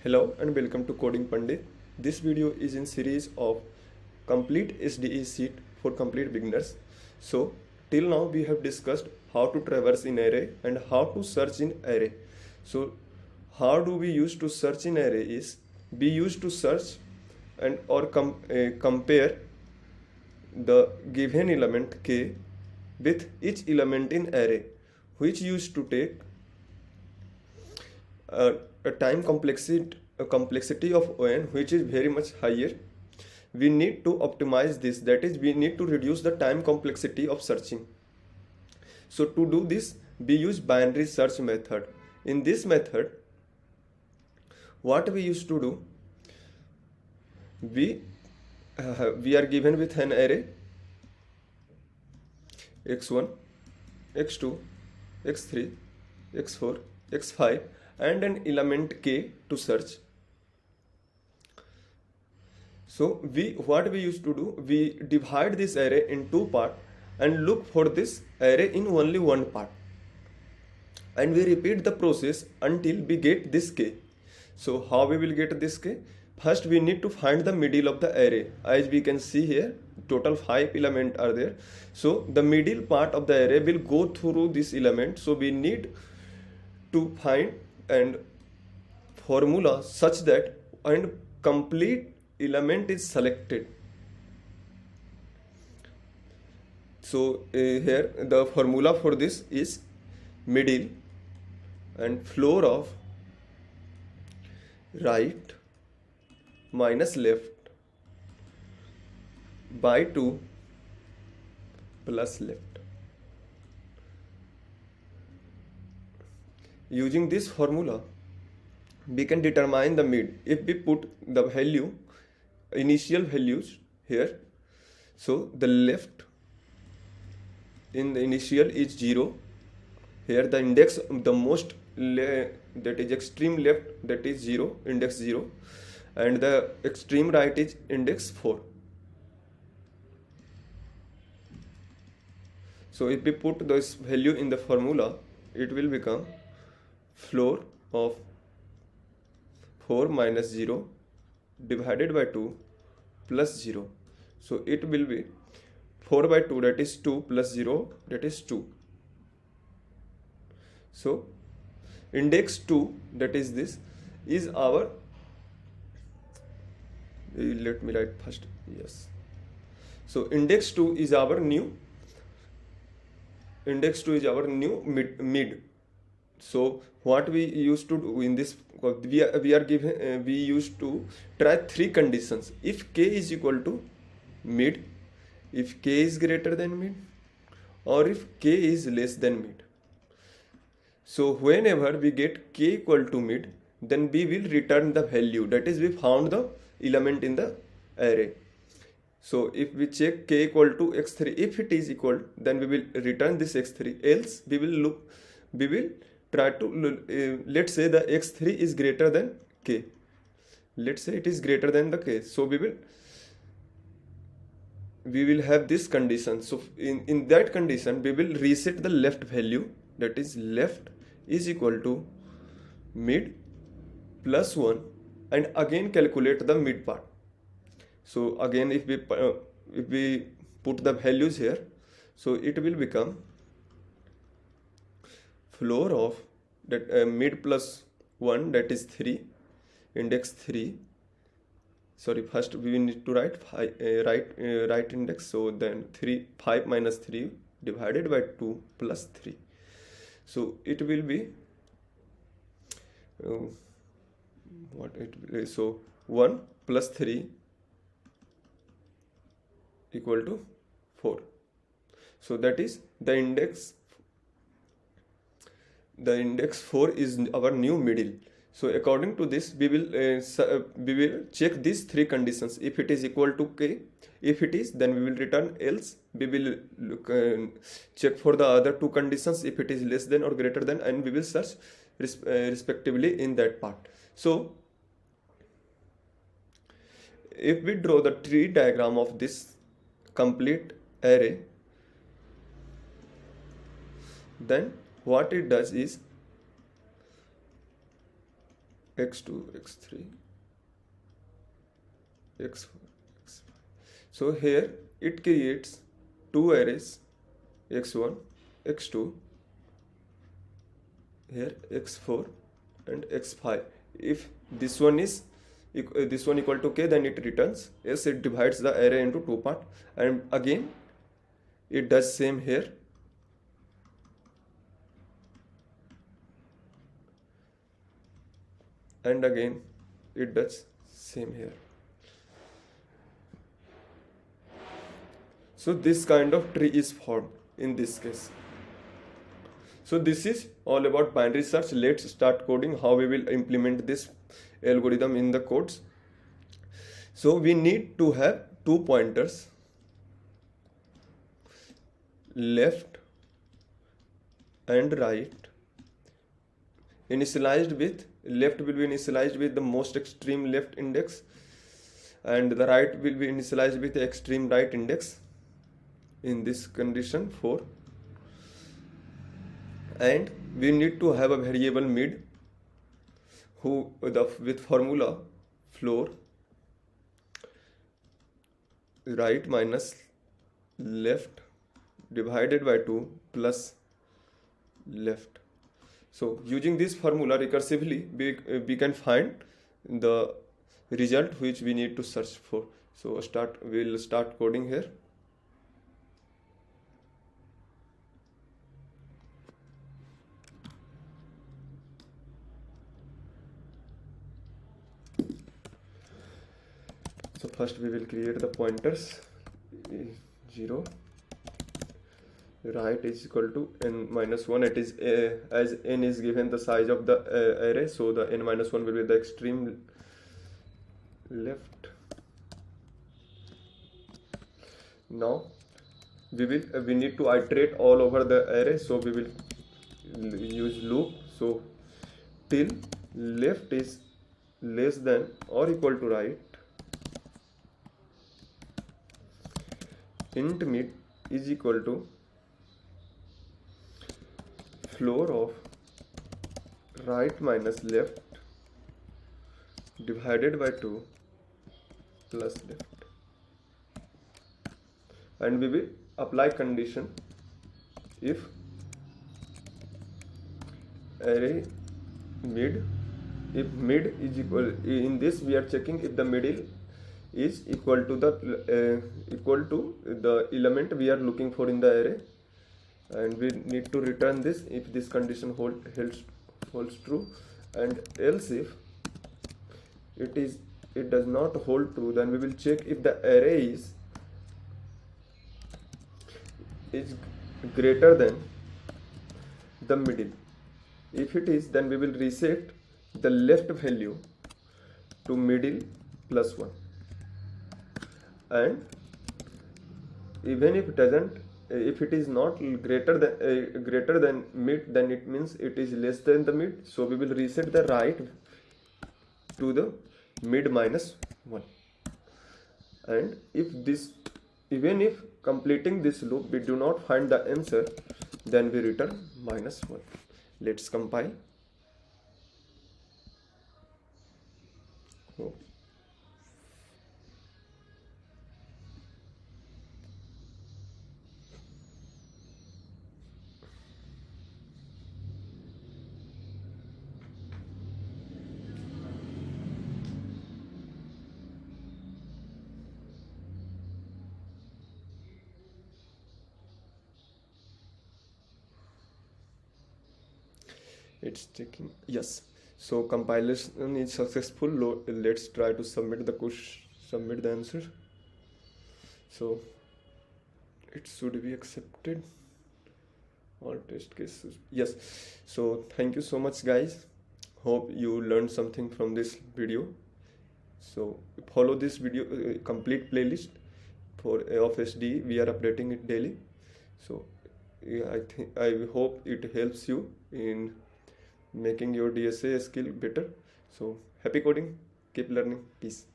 Hello and welcome to Coding Pandit. This video is in series of complete SDE sheet for complete beginners. So till now we have discussed how to traverse in array and how to search in array. So how do we use to search in array is we use to search and or compare the given element k with each element in array, which used to take a time complexity of on which is very much higher. We need to optimize this, that is we need to reduce the time complexity of searching. So to do this we use binary search method. In this method what we used to do, we are given with an array x1, x2, x3, x4, x5 and an element k to search. So what we used to do, we divide this array in two parts and look for this array in only one part, and we repeat the process until we get this k. So how we will get this k? First we need to find the middle of the array. As we can see here, total 5 elements are there. So the middle part of the array will go through this element. So we need to find and formula such that and complete element is selected. So here the formula for this is middle and floor of right minus left by 2 plus left. Using this formula we can determine the mid. If we put the value, initial values here, so the left in the initial is 0. Here the index, the most that is extreme left, that is 0, index 0, and the extreme right is index 4. So if we put this value in the formula, it will become floor of 4 minus 0 divided by 2 plus 0. So it will be 4 by 2, that is 2, plus 0, that is 2. So index 2, that is this, is our, let me write first, yes. So index 2 is our new mid. So what we used to do in this, we used to try three conditions. If k is equal to mid, if k is greater than mid, or if k is less than mid. So whenever we get k equal to mid, then we will return the value, that is we found the element in the array. So if we check k equal to x3, if it is equal, then we will return this x3, else we will try to, let's say the x3 is greater than k. Let's say it is greater than the k. So we will have this condition. So in that condition we will reset the left value, that is left is equal to mid plus 1, and again calculate the mid part. So again if we put the values here, so it will become floor of that mid plus 1, that is 3, index 3. Sorry, first we need to write right index. So then 5 minus 3 divided by 2 plus 3. So it will be so 1 plus 3 equal to 4. So that is the index 4 is our new middle. So according to this we will check these three conditions. If it is equal to k, if it is, then we will return, else we will check for the other two conditions, if it is less than or greater than, and we will search respectively in that part. So if we draw the tree diagram of this complete array, then what it does is x2, x3, x4, x5. So here it creates two arrays, x1, x2, here x4 and x5. If this one is this one equal to k, then it returns. Yes, it divides the array into two part, and again it does same here. And again it does same here. So this kind of tree is formed in this case. So this is all about binary search. Let's start coding how we will implement this algorithm in the codes. So we need to have two pointers, left and right, initialized with, left will be initialized with the most extreme left index and the right will be initialized with the extreme right index in this condition 4. And we need to have a variable mid with formula floor right minus left divided by 2 plus left. So using this formula recursively we can find the result which we need to search for. So we'll start coding here. So first we will create the pointers 0, right is equal to n minus 1. It is as n is given the size of the array, so the n minus 1 will be the extreme left. Now we need to iterate all over the array, so we will use loop. So till left is less than or equal to right, int mid is equal to floor of right minus left divided by 2 plus left, and we will apply condition if array mid, if mid is equal, in this we are checking if the middle is equal to the element we are looking for in the array, and we need to return this if this condition holds true, and else if it does not hold true, then we will check if the array is greater than the middle. If it is, then we will reset the left value to middle plus 1, and even if it doesn't, if it is not greater than mid, then it means it is less than the mid, so we will reset the right to the mid minus 1. And if this, even if completing this loop we do not find the answer, then we return minus 1. Let's compile. Oh. It's checking. Yes, so compilation is successful. Let's try to submit the answer. So it should be accepted. All test cases, yes. So thank you so much guys, hope you learned something from this video. So follow this video complete playlist for of SDE. We are updating it daily. So yeah, I hope it helps you in making your DSA skill better. So happy coding, keep learning, peace.